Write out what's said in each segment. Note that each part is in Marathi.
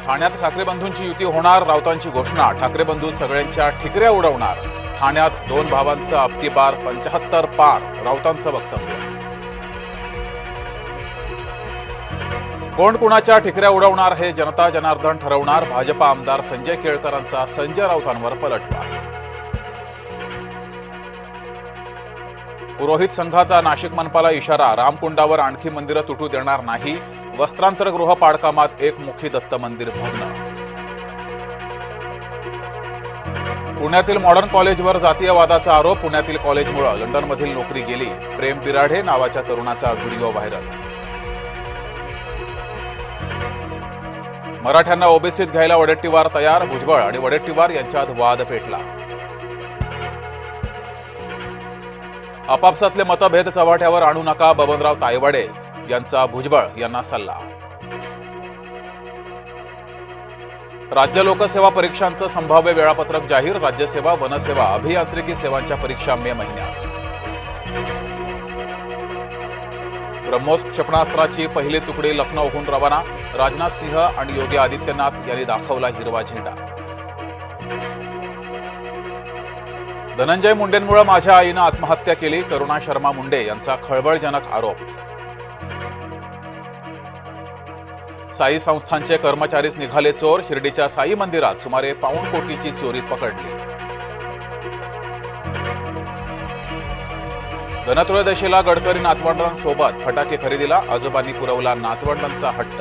ठाण्यात ठाकरे बंधूंची युती होणार, राऊतांची घोषणा. ठाकरे बंधू सगळ्यांच्या ठिकऱ्या उडवणार. ठाण्यात दोन भावांचं अबकी बार 75 पार, राऊतांचं वक्तव्य. कोण कुणाच्या ठिकऱ्या उडवणार हे जनता जनार्दन ठरवणार. भाजपा आमदार संजय केळकरांचा संजय राऊतांवर पलटवार. पुरोहित संघाचा नाशिक मनपाला इशारा. रामकुंडावर आणखी मंदिरं तुटू देणार नाही. वस्त्रांतरगृह पाडकामात एकमुखी दत्त मंदिर भग्न. पुण्यातील मॉडर्न कॉलेजवर जातीयवादाचा आरोप. पुण्यातील कॉलेजमुळे लंडनमधील नोकरी गेली. प्रेम बिराडे नावाच्या तरुणाचा व्हिडिओ व्हायरल. मराठ्यांना ओबीसीत घ्यायला वडेट्टीवार तयार. भुजबळ आणि वडेट्टीवार यांच्यात वाद पेटला. आपापसातले मतभेद चव्हाट्यावर आणू नका. बबनराव तायवाडे यांचा भुजबळ यांना सल्ला. राज्य लोकसेवा परीक्षांचं संभाव्य वेळापत्रक जाहीर. राज्यसेवा, वनसेवा, अभियांत्रिकी सेवांच्या परीक्षा मे महिन्यात. ब्रह्मोस क्षेपणास्त्राची पहिली तुकडी लखनौहून रवाना. राजनाथ सिंह आणि योगी आदित्यनाथ यांनी दाखवला हिरवा झेंडा. धनंजय मुंडेंमुळे माझ्या आईनं आत्महत्या केली. करुणा शर्मा मुंडे यांचा खळबळजनक आरोप. साई संस्थांचे कर्मचारीच निघाले चोर. शिर्डीच्या साई मंदिरात सुमारे पाऊण कोटीची चोरी पकडली. धनत्रयोदशीला गडकरी नातवंडांसोबत फटाके खरेदीला. आजोबांनी पुरवला नातवंडांचा हट्ट.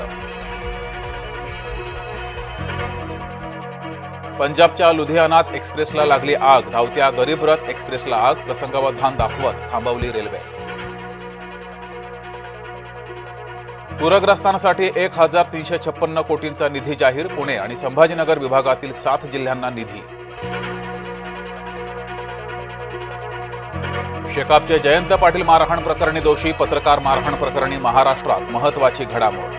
पंजाबच्या लुधियानात एक्सप्रेसला लागली आग. धावत्या गरीब रथ एक्सप्रेसला आग. प्रसंगावधान दाखवत थांबवली रेल्वे. पूरग्रस्तांसाठी 1356 कोटींचा निधी जाहीर. पुणे आणि संभाजीनगर विभागातील 7 जिल्ह्यांना निधी. शेकापचे जयंत पाटील मारहाण प्रकरणी दोषी. पत्रकार मारहाण प्रकरणी महाराष्ट्रात महत्वाची घडामोड.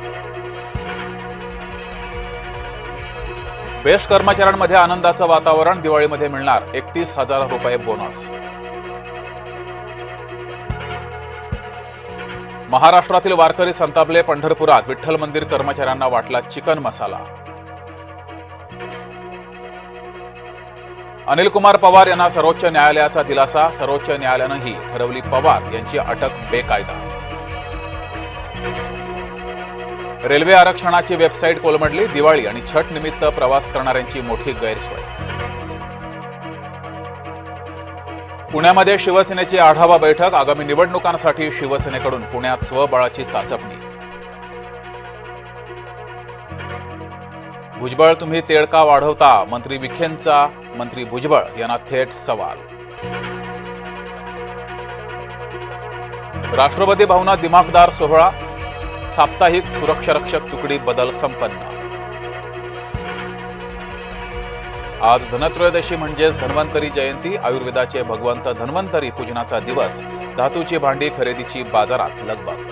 बेस्ट कर्मचाऱ्यांमध्ये आनंदाचं वातावरण. दिवाळीमध्ये मिळणार 31,000 रुपये बोनस. महाराष्ट्रातील वारकरी संतापले. पंढरपुरात विठ्ठल मंदिर कर्मचाऱ्यांना वाटला चिकन मसाला. अनिल कुमार पवार यांना सर्वोच्च न्यायालयाचा दिलासा. सर्वोच्च न्यायालयानंही ठरवली पवार यांची अटक बेकायदा. रेल्वे आरक्षणाची वेबसाईट कोलमडली. दिवाळी आणि छठ निमित्त प्रवास करणाऱ्यांची मोठी गैरसोय. पुण्यामध्ये शिवसेनेची आढावा बैठक. आगामी निवडणुकांसाठी शिवसेनेकडून पुण्यात स्वबळाची चाचपणी. भुजबळ तुम्ही तेढ का वाढवता. मंत्री विखेंचा मंत्री भुजबळ यांना थेट सवाल. राष्ट्रपती भवनात दिमाखदार सोहळा. साप्ताहिक सुरक्षारक्षक तुकडी बदल संपन्न. आज धनत्रयोदशी म्हणजेच धन्वंतरी जयंती. आयुर्वेदाचे भगवंत धन्वंतरी पूजनाचा दिवस. धातूची भांडी खरेदीची बाजारात लगबग.